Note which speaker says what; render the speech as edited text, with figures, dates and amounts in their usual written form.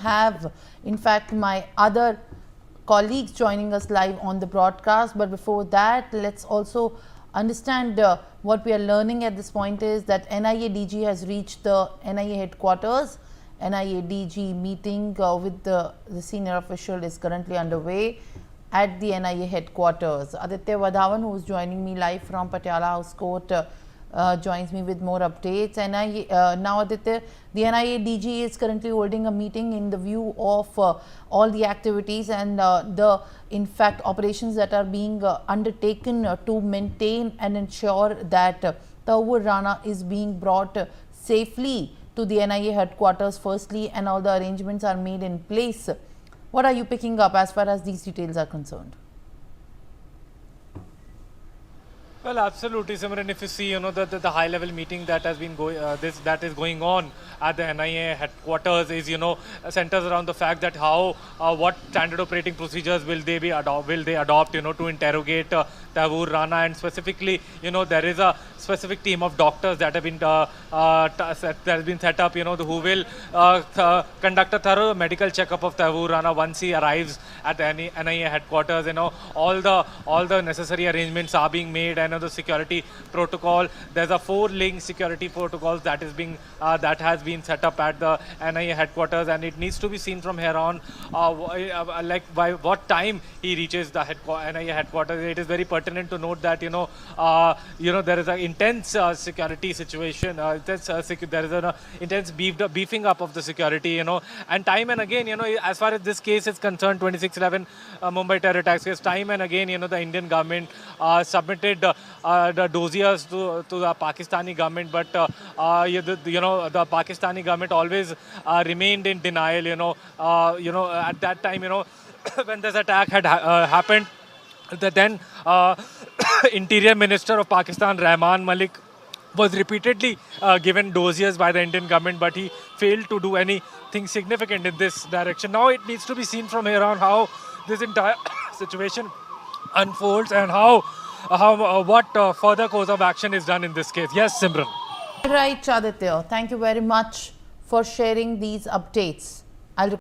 Speaker 1: have, in fact, my other colleagues joining us live on the broadcast. But before that, let's also understand what we are learning at this point is that NIA DG has reached the NIA headquarters. NIA DG meeting with the senior official is currently underway at the NIA headquarters. Aditya Vadhavan, who is joining me live from Patiala House Court, joins me with more updates. Now, Aditya, the NIA DG is currently holding a meeting in the view of all the activities and in fact, operations that are being undertaken to maintain and ensure that Tawur Rana is being brought safely to the NIA headquarters firstly, and all the arrangements are made in place. What are you picking up as far as these details are concerned?
Speaker 2: Well, absolutely, Simran. If you see, the high-level meeting that has been that is going on at the NIA headquarters is, centers around the fact that what standard operating procedures will they adopt, to interrogate Tawur Rana, and specifically, there is a specific team of doctors that have been set up, who will conduct a thorough medical checkup of Tawur Rana once he arrives at the NIA headquarters. All the necessary arrangements are being made, and the security protocol. There's a 4-link security protocols that has been set up at the NIA headquarters, and it needs to be seen from here on, like by what time he reaches the NIA headquarters. It is very pertinent to note that there is an intense security situation. There is an intense beefing up of the security. And time and again, as far as this case is concerned, 2611 Mumbai terror attacks case, time and again, the Indian government submitted the dossiers to the Pakistani government, but the Pakistani government always remained in denial. At that time, when this attack had happened, the then Interior Minister of Pakistan, Rahman Malik, was repeatedly given dossiers by the Indian government, but he failed to do anything significant in this direction. Now it needs to be seen from here on how this entire situation unfolds and what further course of action is done in this case. Yes, Simran.
Speaker 1: Right, Aditya. Thank you very much for sharing these updates.